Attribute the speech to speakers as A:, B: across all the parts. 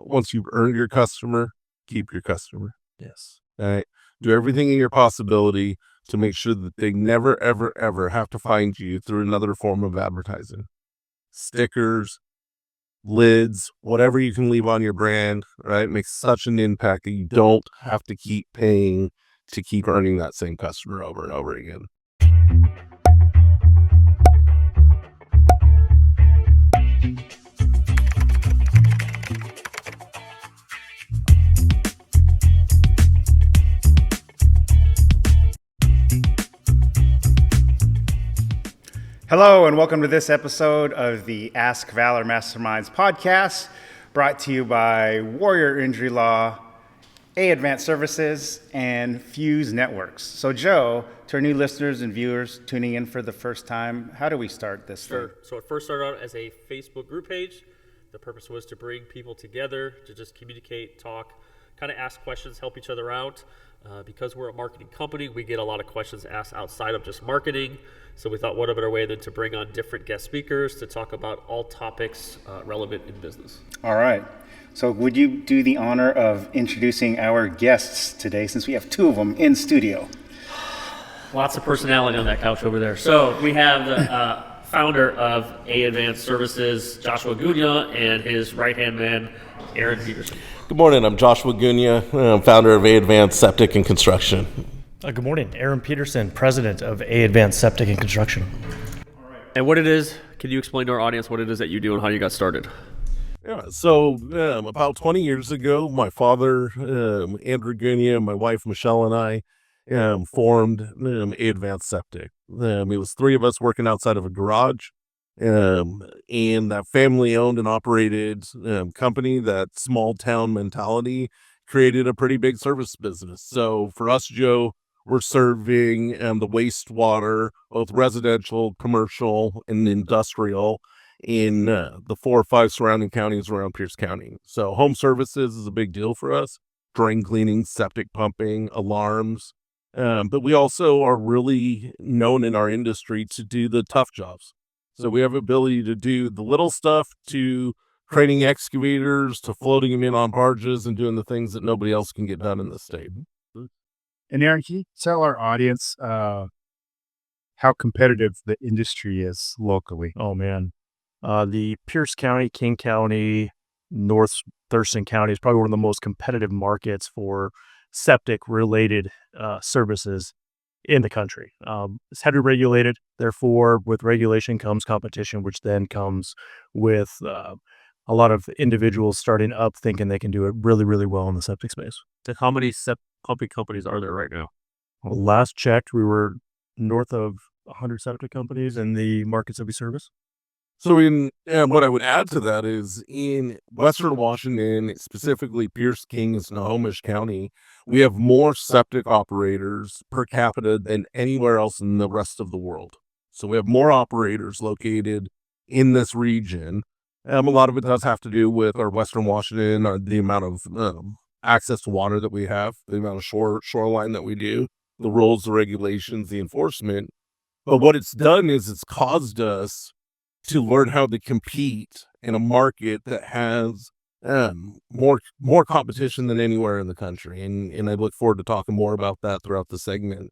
A: Once you've earned your customer, keep your customer.
B: Yes.
A: All right. Do everything in your possibility to make sure that they never, ever, ever have to find you through another form of advertising. Stickers, lids, whatever you can leave on your brand, right? Makes such an impact that you don't have to keep paying to keep earning that same customer over and over again.
C: Hello, and welcome to this episode of the Ask Valor Masterminds podcast, brought to you by Warrior Injury Law, Advanced Services, and Fuse Networks. So, Joe, to our new listeners and viewers tuning in for the first time, how do we start this thing?
D: So it first started out as a Facebook group page. The purpose was to bring people together to just communicate, talk, kind of ask questions, help each other out. Because we're a marketing company, we get a lot of questions asked outside of just marketing. So we thought, what a better way than to bring on different guest speakers to talk about all topics relevant in business.
C: All right. So would you do the honor of introducing our guests today, since we have two of them in studio?
D: Lots of personality on that couch over there. So we have the founder of Advanced Services, Joshua Gunia, and his right-hand man, Aaron Peterson.
A: Good morning. I'm Joshua Gunia. I'm founder of Advanced Septic and Construction.
B: Good morning. Aaron Peterson, president of Advanced Septic and Construction.
D: And what it is, can you explain to our audience what it is that you do and how you got started?
A: Yeah, so about 20 years ago, my father, Andrew Gunia, my wife, Michelle, and I formed Advanced Septic. It was three of us working outside of a garage. And that family-owned and operated company, that small-town mentality, created a pretty big service business. So for us, Joe, we're serving the wastewater, both residential, commercial, and industrial, in the 4 or 5 surrounding counties around Pierce County. So home services is a big deal for us. Drain cleaning, septic pumping, alarms. But we also are really known in our industry to do the tough jobs. So we have ability to do the little stuff, to training excavators, to floating them in on barges and doing the things that nobody else can get done in the state.
E: And Aaron, can you tell our audience how competitive the industry is locally?
B: Oh, man. The Pierce County, King County, North Thurston County is probably one of the most competitive markets for septic-related services in the country. It's heavily regulated. Therefore, with regulation comes competition, which then comes with a lot of individuals starting up thinking they can do it really, really well in the septic space.
D: How many septic companies are there right now?
B: Last checked, we were north of 100 septic companies in the markets that we service.
A: So what I would add to that is in Western Washington, specifically Pierce, King, and Snohomish County, we have more septic operators per capita than anywhere else in the rest of the world. So we have more operators located in this region. A lot of it does have to do with our Western Washington, or the amount of access to water that we have, the amount of shoreline that we do, the rules, the regulations, the enforcement. But what it's done is it's caused us to learn how to compete in a market that has more competition than anywhere in the country. And I look forward to talking more about that throughout the segment.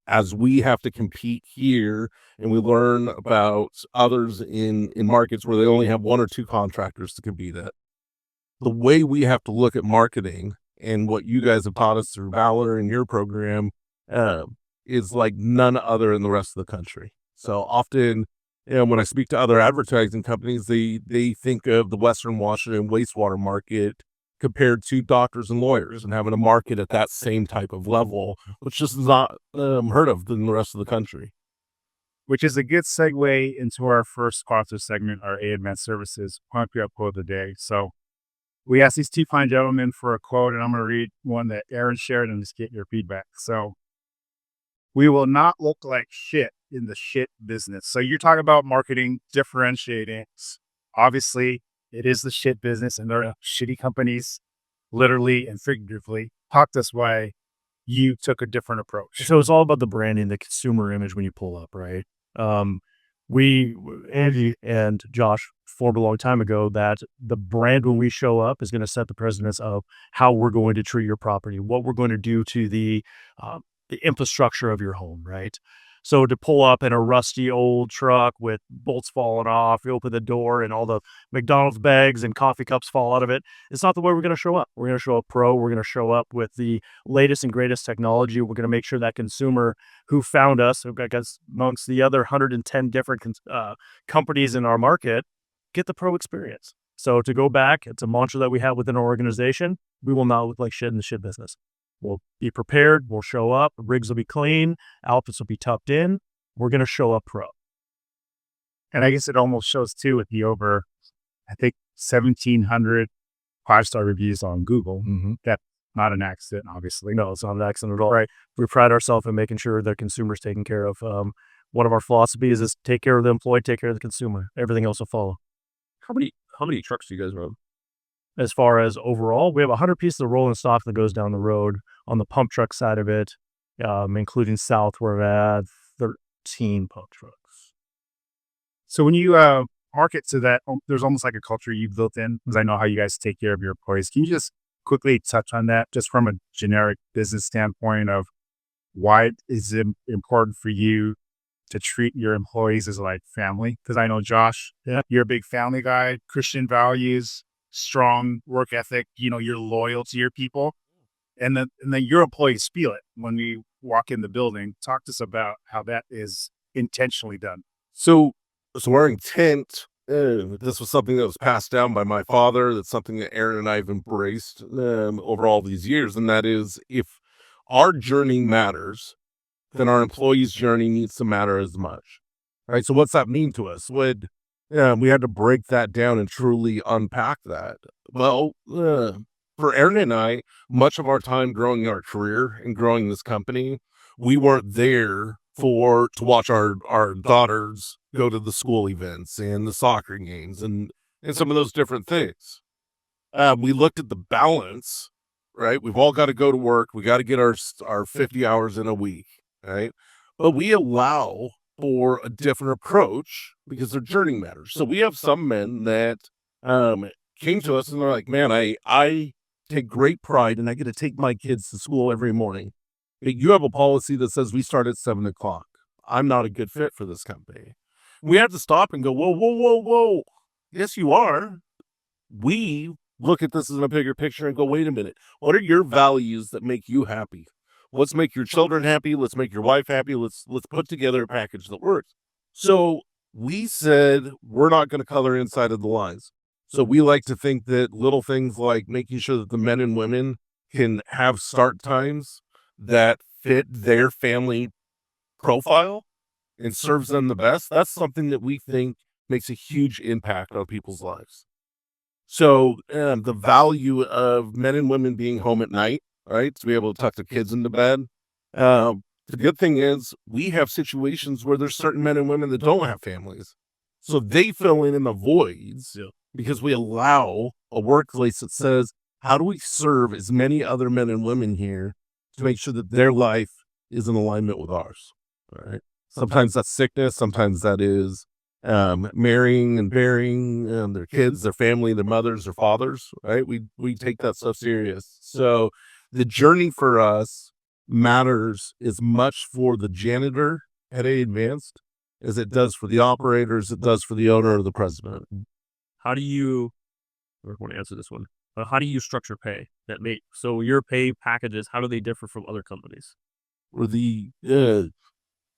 A: As we have to compete here and we learn about others in markets where they only have 1 or 2 contractors to compete at. The way we have to look at marketing and what you guys have taught us through Valor and your program is like none other in the rest of the country. So often, when I speak to other advertising companies, they think of the Western Washington wastewater market compared to doctors and lawyers and having a market at that same type of level, which just is not heard of in the rest of the country.
E: Which is a good segue into our first sponsor segment, our Advanced Services Pump You Up Quote of the Day. So we asked these two fine gentlemen for a quote, and I'm going to read one that Aaron shared and just get your feedback. So, we will not look like shit in the shit business. So you're talking about marketing, differentiating. Obviously, it is the shit business, and there are shitty companies, literally and figuratively. Talk to us why you took a different approach.
B: So it's all about the branding, the consumer image when you pull up, right? We, Andy and Josh, formed a long time ago that the brand when we show up is going to set the precedence of how we're going to treat your property, what we're going to do to the infrastructure of your home, right? So to pull up in a rusty old truck with bolts falling off, you open the door and all the McDonald's bags and coffee cups fall out of it. It's not the way we're going to show up. We're going to show up pro. We're going to show up with the latest and greatest technology. We're going to make sure that consumer who found us, I guess amongst the other 110 different companies in our market, get the pro experience. So to go back, it's a mantra that we have within our organization. We will not look like shit in the shit business. We'll be prepared. We'll show up. Rigs will be clean. Outfits will be tucked in. We're going to show up pro.
E: And I guess it almost shows too with the over, I think, 1,700 5-star reviews on Google. That's not an accident, obviously.
B: No, it's not an accident at all.
E: Right.
B: We pride ourselves in making sure the consumer's taken care of. One of our philosophies is take care of the employee, take care of the consumer. Everything else will follow.
F: How many trucks do you guys run?
B: As far as overall, we have 100 pieces of rolling stock that goes down the road on the pump truck side of it, including south, we're at 13 pump trucks.
E: So when you market to that, there's almost like a culture you've built in, because I know how you guys take care of your employees. Can you just quickly touch on that, just from a generic business standpoint of why is it important for you to treat your employees as like family? Because I know, Josh, you're a big family guy, Christian values, strong work ethic, you're loyal to your people. And then your employees feel it when we walk in the building. Talk to us about how that is intentionally done.
A: So our intent, this was something that was passed down by my father. That's something that Aaron and I have embraced over all these years. And that is, if our journey matters, then our employees' journey needs to matter as much. Right. So what's that mean to us? We had to break that down and truly unpack that. Well, for Aaron and I, much of our time growing our career and growing this company, we weren't there to watch our daughters go to the school events and the soccer games and some of those different things. We looked at the balance, right? We've all got to go to work. We got to get our 50 hours in a week, right? But we allow for a different approach because their journey matters. So we have some men that came to us and they're like, man, I take great pride and I get to take my kids to school every morning. But you have a policy that says we start at 7:00. I'm not a good fit for this company. We had to stop and go, whoa. Yes, you are. We look at this as a bigger picture and go, wait a minute. What are your values that make you happy? Let's make your children happy. Let's make your wife happy. Let's put together a package that works. So we said, we're not going to color inside of the lines. So we like to think that little things like making sure that the men and women can have start times that fit their family profile and serves them the best. That's something that we think makes a huge impact on people's lives. So the value of men and women being home at night, right, to be able to tuck the kids into bed. The good thing is we have situations where there's certain men and women that don't have families. So they fill in the voids because we allow a workplace that says, how do we serve as many other men and women here to make sure that their life is in alignment with ours, right? Sometimes that's sickness. Sometimes that is marrying and burying their kids, their family, their mothers, their fathers, right? We take that stuff serious. So the journey for us matters as much for the janitor at A Advanced as it does for the operators, it does for the owner or the president.
F: How do you, I want to answer this one. How do you structure pay? So your pay packages, how do they differ from other companies?
A: Or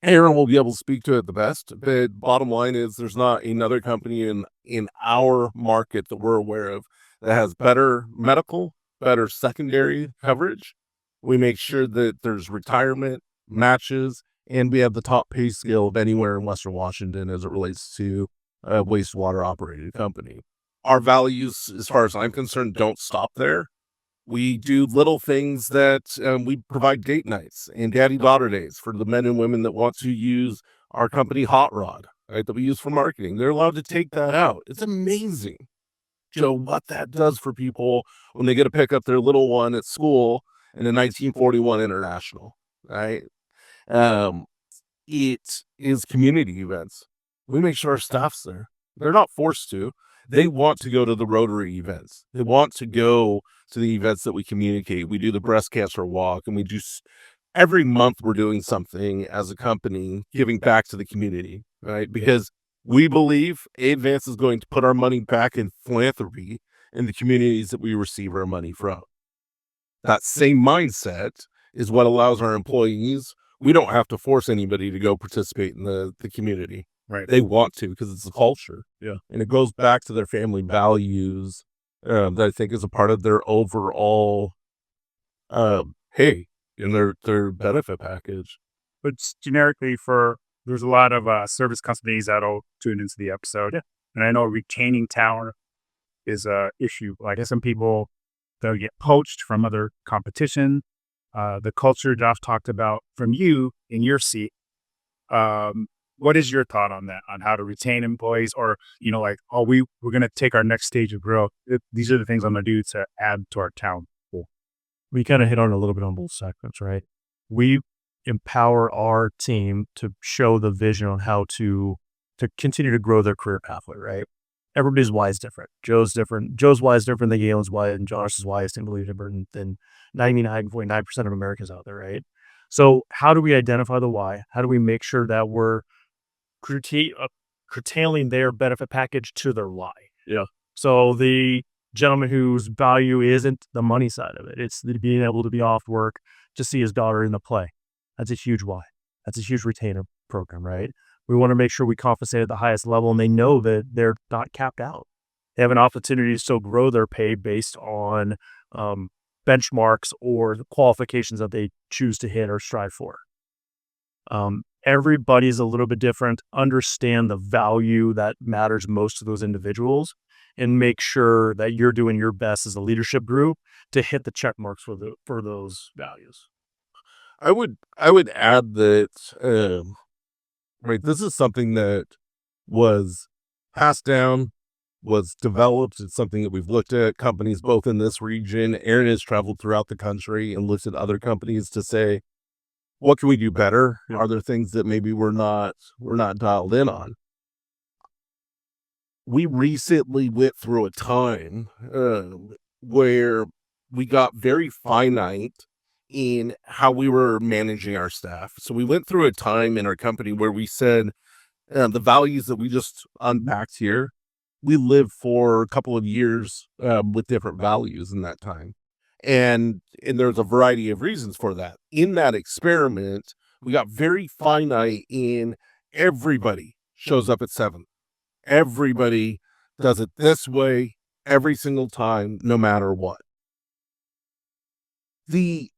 A: Aaron will be able to speak to it the best, but bottom line is there's not another company in our market that we're aware of that has better medical, better secondary coverage. We make sure that there's retirement matches, and we have the top pay scale of anywhere in Western Washington as it relates to a wastewater operated company. Our values, as far as I'm concerned, don't stop there. We do little things that we provide date nights and daddy-daughter days for the men and women that want to use our company Hot Rod, right, that we use for marketing. They're allowed to take that out. It's amazing, what that does for people when they get to pick up their little one at school in a 1941 International, right? It is community events. We make sure our staff's there. They're not forced to. They want to go to the Rotary events. They want to go to the events that we communicate. We do the breast cancer walk, and we do every month we're doing something as a company, giving back to the community, right? Because we believe Advance is going to put our money back in philanthropy in the communities that we receive our money from. That same mindset is what allows our employees. We don't have to force anybody to go participate in the community.
E: Right.
A: They want to because it's a culture.
F: Yeah.
A: And it goes back to their family values that I think is a part of their overall hey in their benefit package.
E: But generically, there's a lot of service companies that'll tune into the episode, and I know retaining talent is a issue. Like some people, they'll get poached from other competition. The culture Josh talked about from you in your seat. What is your thought on that? On how to retain employees, or like, we're going to take our next stage of growth. These are the things I'm going to do to add to our talent pool.
B: We kind of hit on a little bit on both segments, right? We empower our team to show the vision on how to continue to grow their career pathway, right? Everybody's why is different. Joe's different. Joe's why is different than Galen's why, and Josh's why is simply different than 99.9% of Americans out there, right? So how do we identify the why? How do we make sure that we're curtailing their benefit package to their why?
F: Yeah.
B: So the gentleman whose value isn't the money side of it, it's the being able to be off work to see his daughter in the play. That's a huge why. That's a huge retainer program, right? We want to make sure we compensate at the highest level, and they know that they're not capped out. They have an opportunity to still grow their pay based on benchmarks or qualifications that they choose to hit or strive for. Everybody's a little bit different. Understand the value that matters most to those individuals, and make sure that you're doing your best as a leadership group to hit the check marks for those values.
A: I would add that right, this is something that was passed down, was developed. It's something that we've looked at companies both in this region. Aaron has traveled throughout the country and looked at other companies to say, what can we do better?
F: Yeah.
A: Are there things that maybe we're not dialed in on? We recently went through a time where we got very finite in how we were managing our staff. So we went through a time in our company where we said the values that we just unpacked here, we lived for a couple of years with different values in that time. And there's a variety of reasons for that. In that experiment, we got very finite in everybody shows up at 7. Everybody does it this way every single time, no matter what. The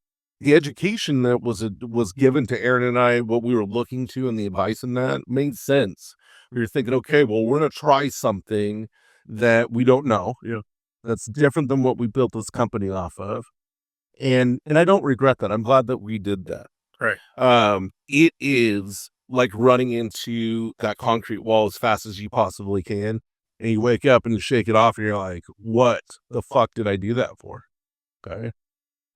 A: education that was given to Aaron and I, what we were looking to, and the advice in that made sense. We were thinking, okay, well, we're going to try something that we don't know.
F: Yeah.
A: That's different than what we built this company off of. And I don't regret that. I'm glad that we did that.
E: Right.
A: It is like running into that concrete wall as fast as you possibly can. And you wake up and you shake it off and you're like, what the fuck did I do that for? Okay.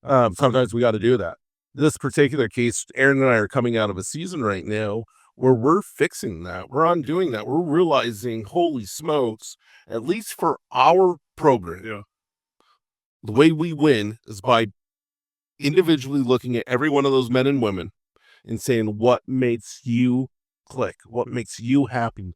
A: Sometimes we got to do that. This particular case, Aaron and I are coming out of a season right now where we're fixing that. We're undoing that. We're realizing, holy smokes, at least for our program,
F: Yeah.
A: the way we win is by individually looking at every one of those men and women and saying, what makes you click? What makes you happy?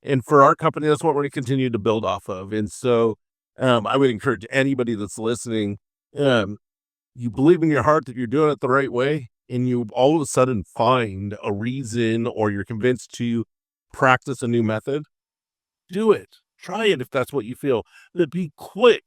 A: And for our company, that's what we're going to continue to build off of. And so I would encourage anybody that's listening, you believe in your heart that you're doing it the right way, and you all of a sudden find a reason, or you're convinced to practice a new method, do it. Try it if that's what you feel. But be quick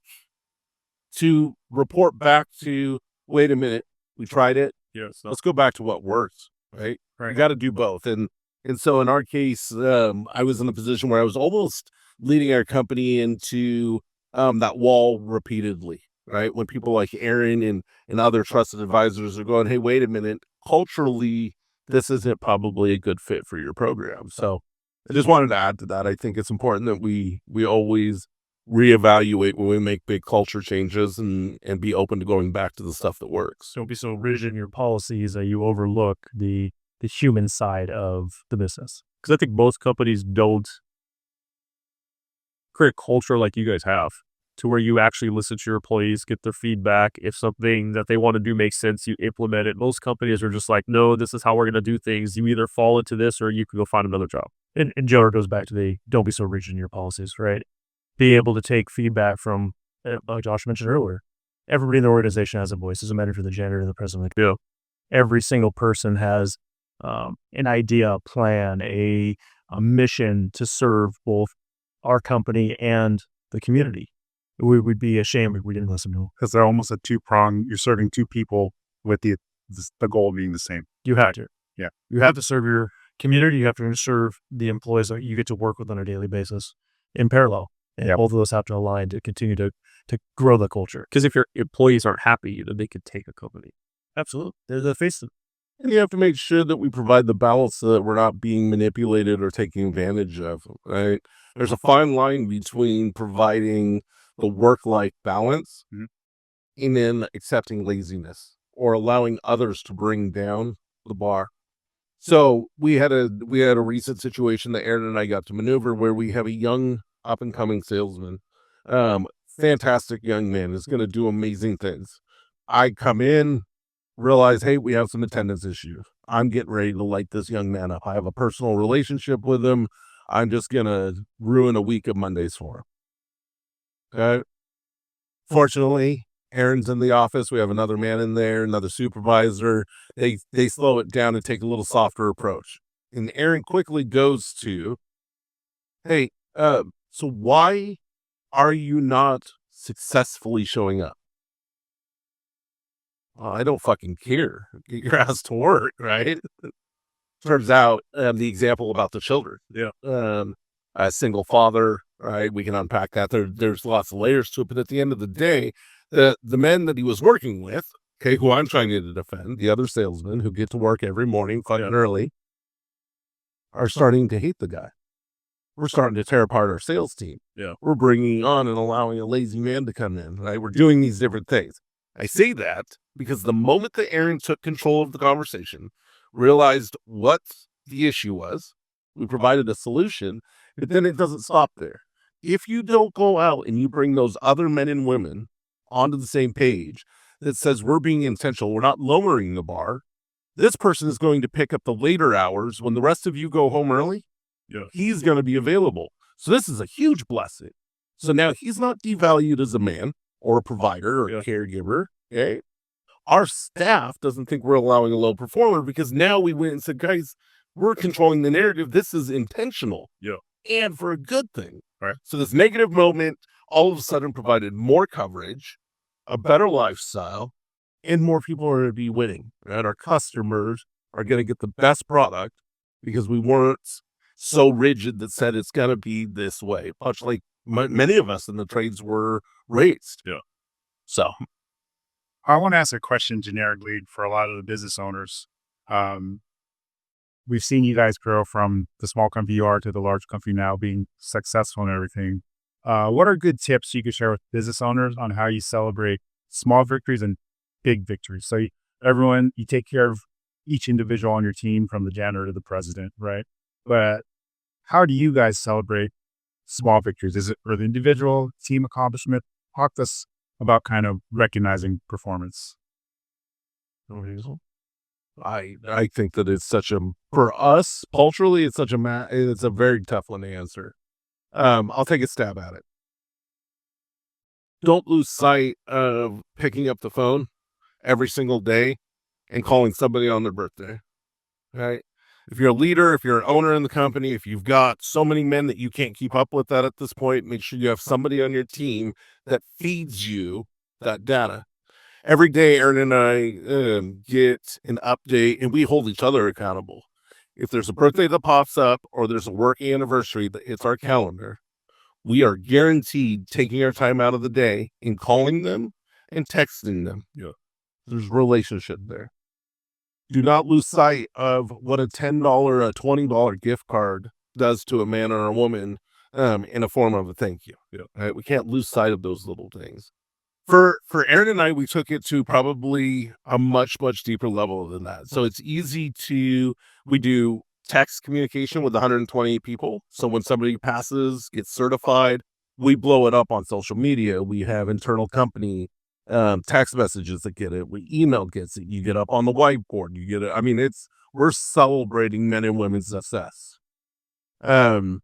A: to report back to, wait a minute, we tried it.
F: Yes.
A: Let's go back to what works, right?
E: Right.
A: You got to do both. And so in our case, I was in a position where I was almost leading our company into that wall repeatedly, right? When people like Aaron and other trusted advisors are going, hey, wait a minute, culturally, this isn't probably a good fit for your program. So I just wanted to add to that. I think it's important that we always reevaluate when we make big culture changes and be open to going back to the stuff that works.
B: Don't be so rigid in your policies that you overlook the human side of the business.
F: Because I think most companies don't create a culture like you guys have to where you actually listen to your employees, get their feedback. If something that they want to do makes sense, you implement it. Most companies are just like, no, this is how we're going to do things. You either fall into this or you can go find another job.
B: And Joe, it goes back to the don't be so rigid in your policies, right? Be able to take feedback from, like Josh mentioned earlier, everybody in the organization has a voice. Doesn't matter if you're the janitor or the president.
F: Yeah.
B: Every single person has an idea, a plan, a mission to serve both our company and the community. We would be ashamed if we didn't listen to them.
E: Because they're almost a two-prong. You're serving two people with the goal being the same.
B: You have to.
E: Yeah.
B: You have to serve your community. You have to serve the employees that you get to work with on a daily basis in parallel. And
E: Yep.
B: both of those have to align to continue to grow the culture.
F: Because if your employees aren't happy, then they could take a company.
B: Absolutely. They're the face of
A: And you have to make sure that we provide the balance so that we're not being manipulated or taking advantage of, right? There's a fine line between providing the work-life balance
E: Mhm.
A: and then accepting laziness or allowing others to bring down the bar. So we had a recent situation that Aaron and I got to maneuver where we have a young up-and-coming salesman, fantastic young man, is going to do amazing things. I come in, realize, hey, we have some attendance issues. I'm getting ready to light this young man up. I have a personal relationship with him. I'm just going to ruin a week of Mondays for him. Okay. Fortunately, Aaron's in the office. We have another man in there, another supervisor. They slow it down and take a little softer approach. And Aaron quickly goes to, hey, so why are you not successfully showing up? Well, I don't fucking care. Get your ass to work, right? Turns out the example about the children.
F: Yeah.
A: A single father, right? We can unpack that. There's lots of layers to it, but at the end of the day, the men that he was working with, okay, who I'm trying to defend, the other salesmen who get to work every morning fucking early, are starting to hate the guy. We're starting to tear apart our sales team.
F: Yeah.
A: We're bringing on and allowing a lazy man to come in, right? We're doing these different things. I say that because the moment that Aaron took control of the conversation, realized what the issue was, we provided a solution, but then it doesn't stop there. If you don't go out and you bring those other men and women onto the same page that says we're being intentional, we're not lowering the bar, this person is going to pick up the later hours when the rest of you go home early.
F: Yeah.
A: He's going to be available. So this is a huge blessing. So now he's not devalued as a man or a provider or a caregiver. Okay. Our staff doesn't think we're allowing a low performer because now we went and said, guys, we're controlling the narrative. This is intentional.
F: Yeah.
A: And for a good thing.
E: Right.
A: So this negative moment all of a sudden provided more coverage, a better lifestyle, and more people are going to be winning. Right? Our customers are going to get the best product because we weren't so rigid that said it's going to be this way, much like many of us in the trades were raised.
F: Yeah.
A: So
E: I want to ask a question generically for a lot of the business owners. We've seen you guys grow from the small company you are to the large company now, being successful and everything. What are good tips you could share with business owners on how you celebrate small victories and big victories? So you take care of each individual on your team, from the janitor to the president, right? But how do you guys celebrate small victories? Is it for the individual, team accomplishment? Talk to us about kind of recognizing performance.
A: I think that it's for us culturally, it's it's a very tough one to answer. I'll take a stab at it. Don't lose sight of picking up the phone every single day and calling somebody on their birthday, right? If you're a leader, if you're an owner in the company, if you've got so many men that you can't keep up with that at this point, make sure you have somebody on your team that feeds you that data. Every day, Aaron and I get an update, and we hold each other accountable. If there's a birthday that pops up or there's a work anniversary that hits our calendar, we are guaranteed taking our time out of the day and calling them and texting them.
F: Yeah.
A: There's relationship there. Do not lose sight of what a $10, a $20 gift card does to a man or a woman in a form of a thank you. Right? We can't lose sight of those little things. For Aaron and I, we took it to probably a much, much deeper level than that. So it's easy we do text communication with 120 people. So when somebody passes, gets certified, we blow it up on social media. We have internal company text messages that get it. We email gets it. You get up on the whiteboard. You get it. I mean, we're celebrating men and women's success. It's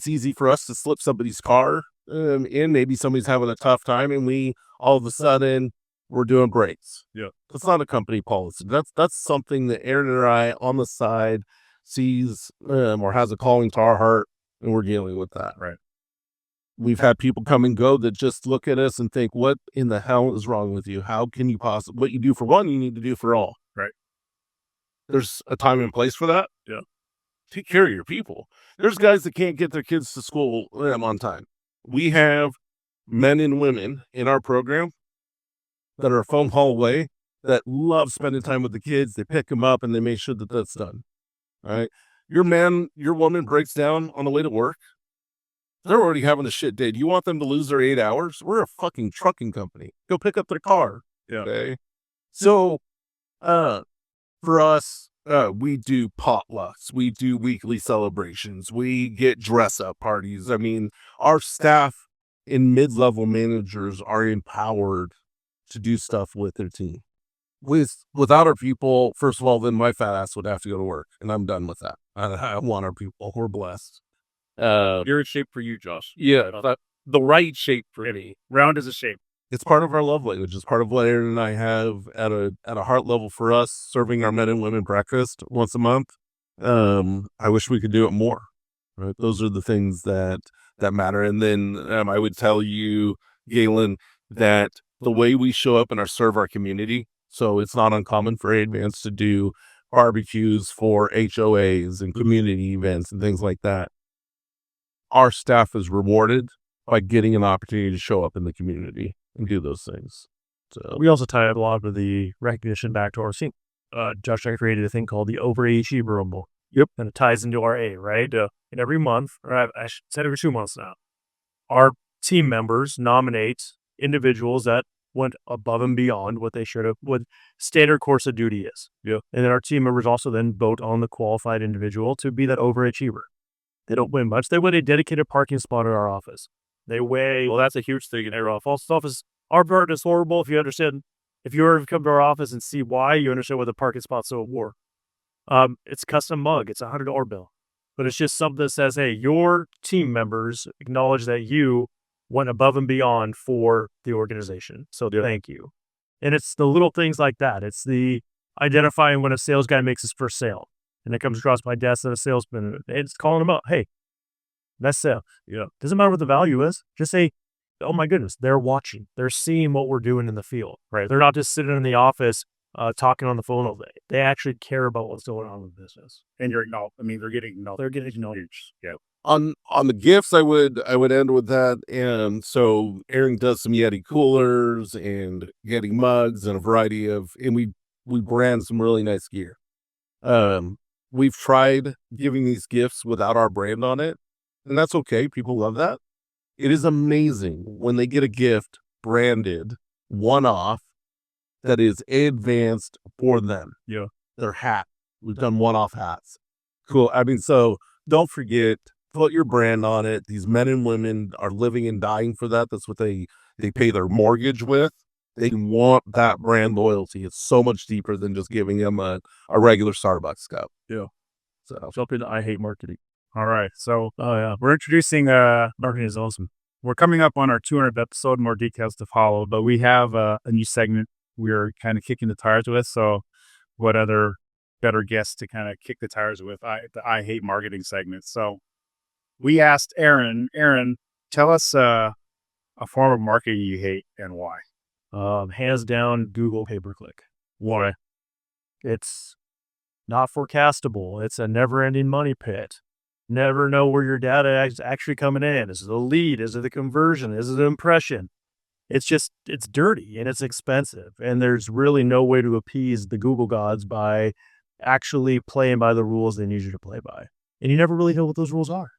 A: easy for us to slip somebody's car in. Maybe somebody's having a tough time, and all of a sudden we're doing breaks.
F: Yeah.
A: That's not a company policy. That's something that Aaron and I on the side sees or has a calling to our heart, and we're dealing with that.
E: Right.
A: We've had people come and go that just look at us and think, what in the hell is wrong with you? How can you possibly, what you do for one, you need to do for all.
E: Right.
A: There's a time and place for that.
F: Yeah.
A: Take care of your people. There's guys that can't get their kids to school on time. We have men and women in our program that are a phone call away that love spending time with the kids. They pick them up and they make sure that that's done. All right. Your woman breaks down on the way to work. They're already having a shit day. Do you want them to lose their 8 hours? We're a fucking trucking company. Go pick up their car.
F: Yeah.
A: Okay. So, for us, we do potlucks. We do weekly celebrations. We get dress up parties. I mean, our staff and mid-level managers are empowered to do stuff with their team. Without our people, first of all, then my fat ass would have to go to work, and I'm done with that. I want our people. We're blessed.
F: You're in shape for you, Josh.
A: Yeah,
F: The right shape for me.
E: Round is a shape.
A: it's part of our love language. It's part of what Aaron and I have at a heart level for us, serving our men and women breakfast once a month. I wish we could do it more. Right, those are the things that matter. And then I would tell you, Galen, that the way we show up and serve our community. So it's not uncommon for A-Advance to do barbecues for HOAs and community events and things like that. Our staff is rewarded by getting an opportunity to show up in the community and do those things. So
B: We also tie a lot of the recognition back to our team. Josh and I created a thing called the Overachiever Rumble.
A: Yep.
B: And it ties into our A, right? And every month, or I should say every 2 months now, our team members nominate individuals that went above and beyond what they should have, what standard course of duty is.
F: Yeah.
B: And then our team members also then vote on the qualified individual to be that overachiever. They don't win much. They win a dedicated parking spot at our office. They weigh,
F: Well, that's a huge thing in our office.
B: our part is horrible. If you understand, if you ever come to our office and see why, you understand what the parking spot's so war. It's a custom mug. It's $100 bill. But it's just something that says, hey, your team members acknowledge that you went above and beyond for the organization. So thank you. And it's the little things like that. It's the identifying when a sales guy makes his first sale and it comes across my desk and a salesman, it's calling him up. Hey, that's sale.
F: Yeah.
B: Doesn't matter what the value is. Just say, oh my goodness, they're watching. They're seeing what we're doing in the field, right? They're not just sitting in the office talking on the phone all day. They actually care about what's going on in the business.
E: And you're acknowledged. I mean, they're getting acknowledged.
B: They're getting acknowledged.
E: Yeah.
A: on the gifts, I would end with that. And so Aaron does some Yeti coolers and Yeti mugs and a variety of, and we brand some really nice gear. We've tried giving these gifts without our brand on it, and that's okay. People love that. It is amazing when they get a gift branded one-off that is advanced for them.
F: Yeah.
A: Their hat. We've done one-off hats. Cool. I mean, so don't forget, put your brand on it. These men and women are living and dying for that. That's what they pay their mortgage with. They want that brand loyalty. It's so much deeper than just giving them a regular Starbucks cup.
F: Yeah.
A: So
F: Jump into I hate marketing.
E: All right. So
B: Oh, yeah.
E: we're introducing marketing is awesome. We're coming up on our 200th episode. More details to follow, but we have a new segment we're kind of kicking the tires with. So what other better guests to kind of kick the tires with the I hate marketing segment. So we asked Aaron, tell us a form of marketing you hate and why.
B: Hands down, Google pay-per-click.
F: Why?
B: It's not forecastable. It's a never-ending money pit. Never know where your data is actually coming in. Is it a lead? Is it a conversion? Is it an impression? It's dirty and it's expensive. And there's really no way to appease the Google gods by actually playing by the rules they need you to play by. And you never really know what those rules are.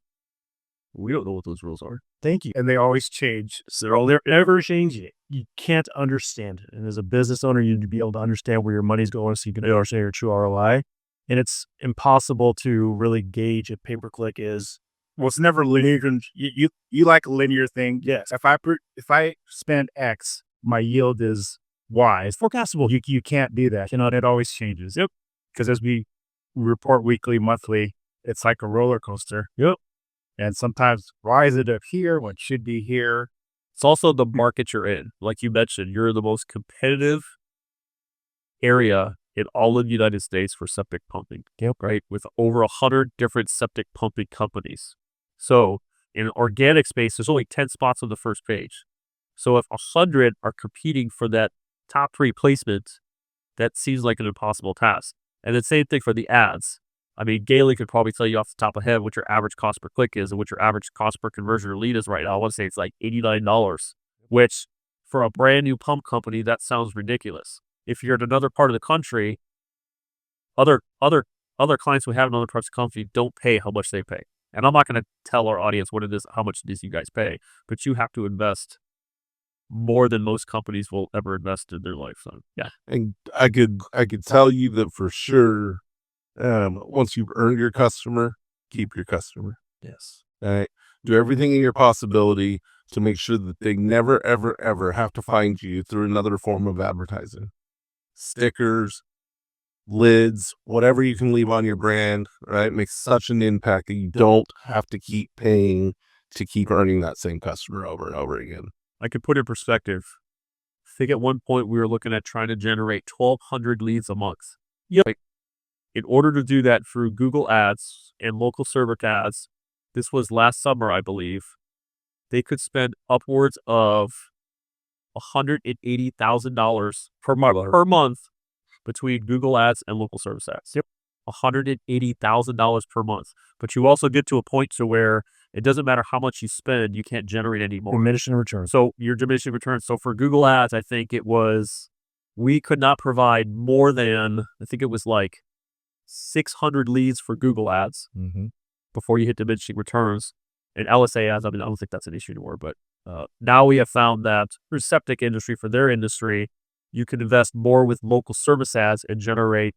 F: We don't know what those rules are.
B: Thank you.
E: And they always change.
B: So they're ever changing. You can't understand it. And as a business owner, you need to be able to understand where your money's going so you can understand your true ROI. And it's impossible to really gauge if pay-per-click is.
E: Well, it's never linear. You like a linear thing.
B: Yes.
E: If I spend X, my yield is Y.
B: It's forecastable.
E: You can't do that. It always changes.
B: Yep.
E: Because as we report weekly, monthly, it's like a roller coaster.
B: Yep.
E: And sometimes why is it up here when it should be here?
F: It's also the market you're in. Like you mentioned, you're in the most competitive area in all of the United States for septic pumping.
B: Yep.
F: Right? With over 100 different septic pumping companies. So in organic space, there's only 10 spots on the first page. So if 100 are competing for that top 3 placement, that seems like an impossible task. And the same thing for the ads. I mean, Gailey could probably tell you off the top of the head what your average cost per click is and what your average cost per conversion or lead is right now. I want to say it's like $89, which for a brand new pump company, that sounds ridiculous. If you're in another part of the country, other clients we have in other parts of the country don't pay how much they pay. And I'm not going to tell our audience what it is, how much it is you guys pay, but you have to invest more than most companies will ever invest in their lifetime.
B: Yeah.
A: And I could tell you that for sure, once you've earned your customer, keep your customer.
B: Yes.
A: All right. Do everything in your possibility to make sure that they never, ever, ever have to find you through another form of advertising. Stickers, lids, whatever you can leave on your brand, right? Makes such an impact that you don't have to keep paying to keep earning that same customer over and over again.
F: I could put in perspective. I think at one point we were looking at trying to generate 1,200 leads a month.
B: Yep.
F: Like, in order to do that through Google Ads and local server ads, this was last summer, I believe, they could spend upwards of $180,000 per month between Google Ads and local service ads.
B: Yep.
F: $180,000 per month. But you also get to a point to where it doesn't matter how much you spend, you can't generate any more.
B: Diminishing returns.
F: So you're diminishing returns. So for Google Ads, I think it was, we could not provide more than, I think it was like 600 leads for Google Ads before you hit diminishing returns. And LSA ads, I mean, I don't think that's an issue anymore, but now we have found that for septic industry, for their industry, you can invest more with local service ads and generate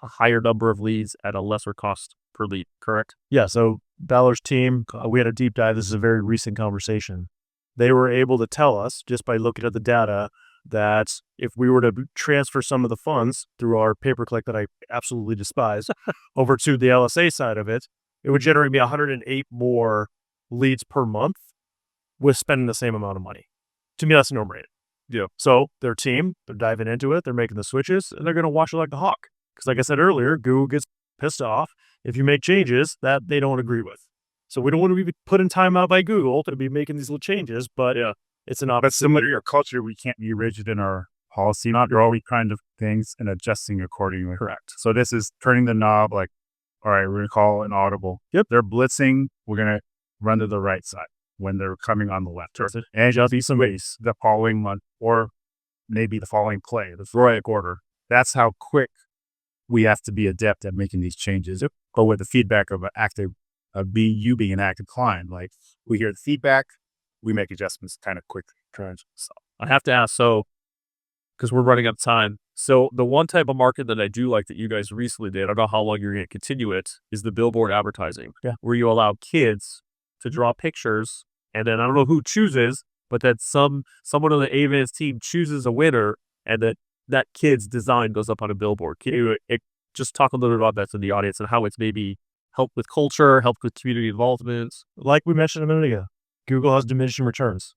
F: a higher number of leads at a lesser cost per lead, correct?
B: Yeah, so Valor's team, we had a deep dive. This is a very recent conversation. They were able to tell us, just by looking at the data, that if we were to transfer some of the funds through our pay-per-click that I absolutely despise over to the LSA side of it, it would generate me 108 more leads per month with spending the same amount of money. To me, that's no-brainer.
E: Yeah.
B: So their team, they're diving into it, they're making the switches, and they're going to watch it like the hawk. Because like I said earlier, Google gets pissed off if you make changes that they don't agree with. So we don't want to be put in timeout by Google to be making these little changes, but it's an option.
E: But similar to your culture, we can't be rigid in our policy, not all kind of things, and adjusting accordingly.
B: Correct.
E: So this is turning the knob like, all right, we're going to call an audible.
B: Yep.
E: They're blitzing. We're going to run to the right side when they're coming on the left.
B: That's it.
E: And just be some ways the following month or maybe the following play, the right order. That's how quick we have to be adept at making these changes. But with the feedback of you being an active client, like we hear the feedback, we make adjustments kind of quickly.
F: So I have to ask, so because we're running out of time. So the one type of market that I do like that you guys recently did, I don't know how long you're going to continue it, is the billboard advertising.
B: Yeah.
F: Where you allow kids to draw pictures, and then I don't know who chooses, but that someone on the Avans team chooses a winner, and that kid's design goes up on a billboard. Can you just talk a little bit about that to the audience and how it's maybe helped with culture, helped with community involvement?
B: Like we mentioned a minute ago, Google has diminishing returns.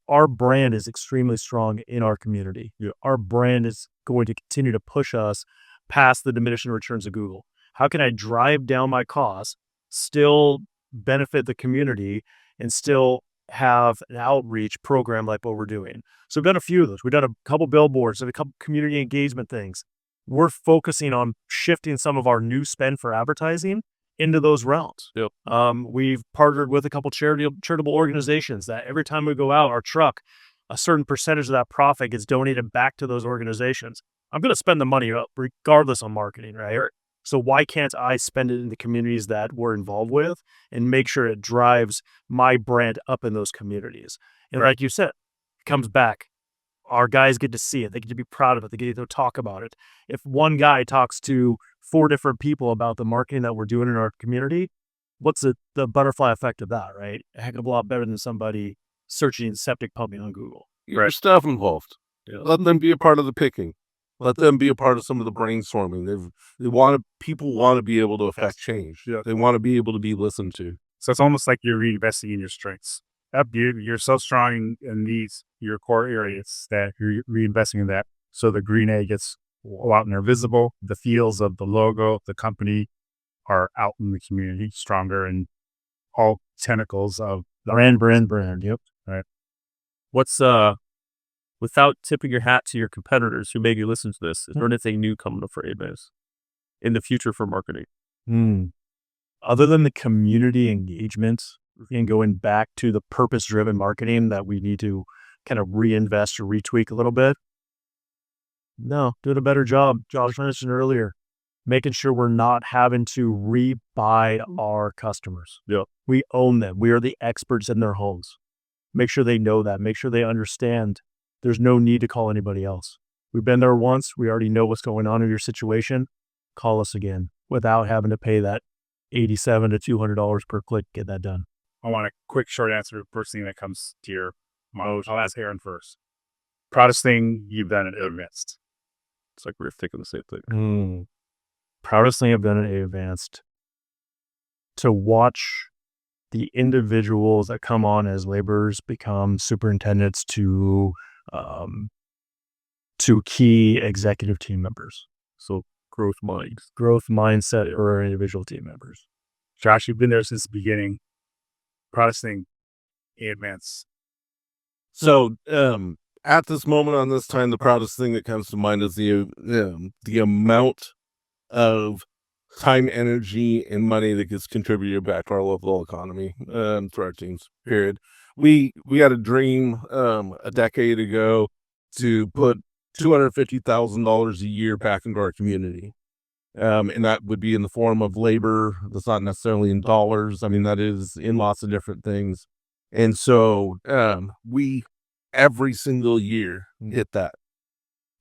B: Our brand is extremely strong in our community. Our brand is going to continue to push us past the diminishing returns of Google. How can I drive down my costs, still benefit the community, and still have an outreach program like what we're doing? So we've done a few of those. We've done a couple billboards and a couple community engagement things. We're focusing on shifting some of our new spend for advertising into those realms.
F: Yep.
B: We've partnered with a couple charitable organizations that every time we go out, our truck, a certain percentage of that profit gets donated back to those organizations. I'm going to spend the money up regardless on marketing, right? So why can't I spend it in the communities that we're involved with and make sure it drives my brand up in those communities? And like you said, it comes back. our guys get to see it. They get to be proud of it. They get to talk about it. If one guy talks to 4 different people about the marketing that we're doing in our community, what's the butterfly effect of that, right? A heck of a lot better than somebody searching septic pumping on Google.
A: Get your staff involved.
F: Yeah.
A: Let them be a part of the picking. Let them be a part of some of the brainstorming. People want to be able to affect change.
E: Yeah.
A: They want to be able to be listened to.
E: So it's almost like you're reinvesting in your strengths. You're so strong in your core areas that you're reinvesting in that. So the green A gets out and they're visible. The feels of the logo, the company are out in the community stronger, and all tentacles of the
B: Brand. Yep.
F: What's without tipping your hat to your competitors who maybe listen to this, is there anything new coming up for ABAS in the future for marketing?
B: Other than the community engagement and going back to the purpose-driven marketing that we need to kind of reinvest or retweak a little bit. No, doing a better job. Josh mentioned earlier, making sure we're not having to rebuy our customers.
F: Yep.
B: We own them. We are the experts in their homes. Make sure they know that. Make sure they understand there's no need to call anybody else. We've been there once. We already know what's going on in your situation. Call us again without having to pay that $87 to $200 per click to get that done.
E: I want a quick, short answer. First thing that comes to your mind. I'll ask Aaron first. Proudest thing you've done at Advanced?
F: It's like we're thinking the same thing.
B: Proudest thing I've done at Advanced, to watch the individuals that come on as laborers become superintendents to key executive team members.
F: So growth
B: mindset or individual team members.
E: Josh, you've been there since the beginning. Proudest thing in Advance.
A: So at this moment on this time, the proudest thing that comes to mind is the amount of time, energy, and money that gets contributed back to our local economy through our teams, period. We had a dream a decade ago to put $250,000 a year back into our community. And that would be in the form of labor. That's not necessarily in dollars. I mean, that is in lots of different things. And so we every single year hit that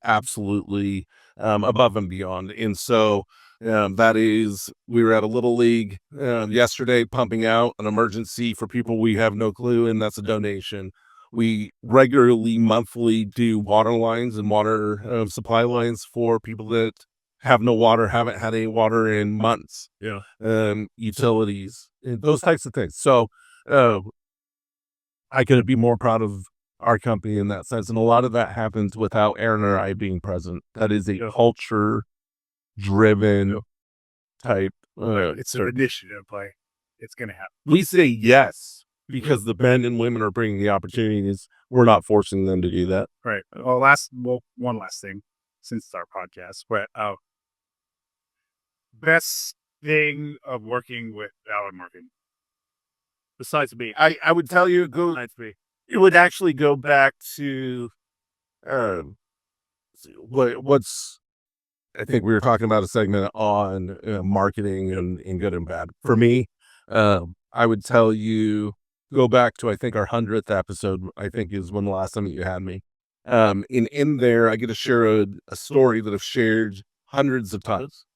A: absolutely above and beyond. And so that is, we were at a little league yesterday pumping out an emergency for people we have no clue, and that's a donation. We regularly, monthly do water lines and water supply lines for people that have no water, haven't had any water in months.
F: Yeah.
A: Utilities, and those types of things. So I couldn't be more proud of our company in that sense. And a lot of that happens without Aaron or I being present. That is a culture driven type.
E: It's an initiative play. It's going to happen.
A: We say yes because the men and women are bringing the opportunities. We're not forcing them to do that.
E: Right. One last thing, since it's our podcast, but best thing of working with Valor Marketing besides me.
A: I would tell you it would actually go back to what's, I think we were talking about a segment on marketing and good and bad. For me, I would tell you, go back to, I think, our 100th episode, I think is when the last time that you had me. In there, I get to share a story that I've shared hundreds of times,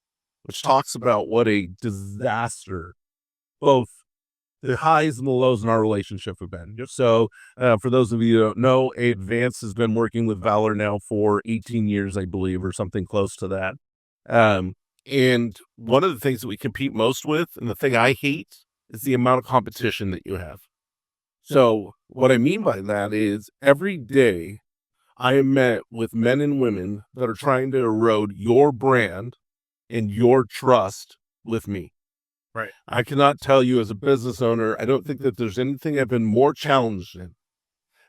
A: which talks about what a disaster both the highs and the lows in our relationship have been. So for those of you who don't know, Advance has been working with Valor now for 18 years, I believe, or something close to that. And one of the things that we compete most with, and the thing I hate, is the amount of competition that you have. So what I mean by that is every day I am met with men and women that are trying to erode your brand and your trust with me.
E: Right.
A: I cannot tell you as a business owner, I don't think that there's anything I've been more challenged in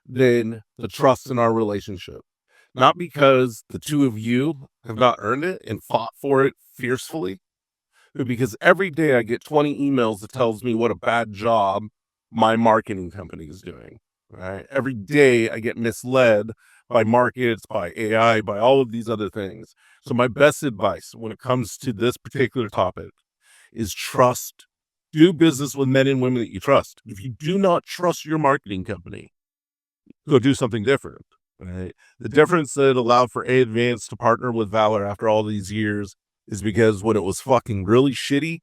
A: than the trust in our relationship. Not because the two of you have not earned it and fought for it fiercely, but because every day I get 20 emails that tells me what a bad job my marketing company is doing. Right. Every day I get misled by markets, by AI, by all of these other things. So my best advice when it comes to this particular topic is trust. Do business with men and women that you trust. If you do not trust your marketing company, go do something different. Right. The difference that allowed for A Advance to partner with Valor after all these years is because when it was fucking really shitty,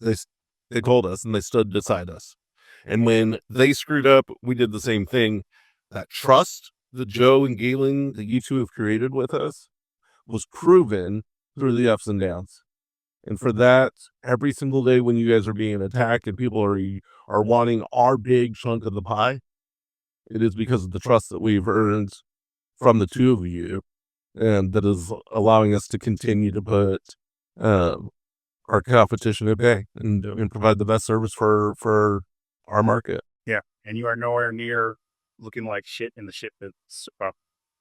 A: they they told us and they stood beside us. And when they screwed up, we did the same thing. That trust that Joe and Galen, that you two have created with us, was proven through the ups and downs. And for that, every single day when you guys are being attacked and people are wanting our big chunk of the pie, it is because of the trust that we've earned from the two of you, and that is allowing us to continue to put our competition at bay and provide the best service for our market.
E: Yeah. And you are nowhere near looking like shit in the shit business.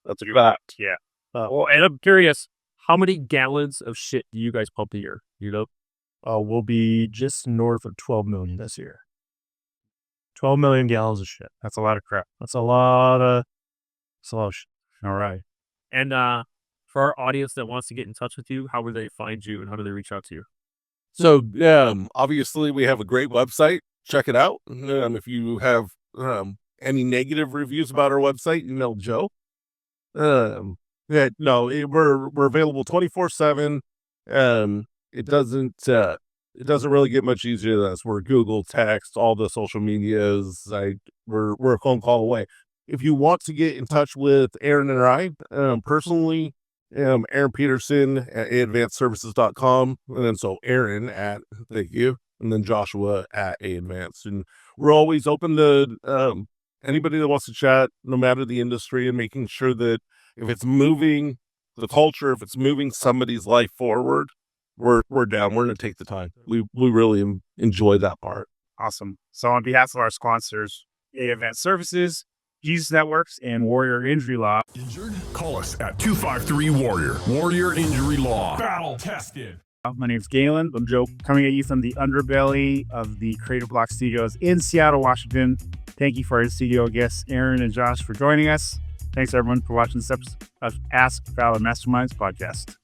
A: That's a fact.
E: Yeah.
F: Well, and I'm curious, how many gallons of shit do you guys pump a year? You know?
B: We'll be just north of 12 million this year. 12 million gallons of shit.
E: That's a lot of crap.
B: That's a lot of shit.
E: All right.
F: And for our audience that wants to get in touch with you, how would they find you and how do they reach out to you?
A: So, obviously, we have a great website. Check it out. If you have any negative reviews about our website, email Joe. We're available 24/7. It doesn't really get much easier than us. We're Google, text, all the social medias. We're a phone call away. If you want to get in touch with Aaron and I personally, Aaron Peterson at aadvancedservices.com, and then so Aaron at, thank you, and then Joshua at A-Advanced. And we're always open to anybody that wants to chat, no matter the industry, and making sure that if it's moving the culture, if it's moving somebody's life forward, we're down. We're going to take the time. We really enjoy that part.
E: Awesome. So on behalf of our sponsors, A-Advanced Services, Jesus Networks, and Warrior Injury Law.
G: Injured? Call us at 253-WARRIOR. Warrior Injury Law. Battle tested.
E: My name's Galen. I'm Joe, coming at you from the underbelly of the Creative Block Studios in Seattle, Washington. Thank you for our studio guests, Aaron and Josh, for joining us. Thanks, everyone, for watching this episode of Ask Valor Masterminds podcast.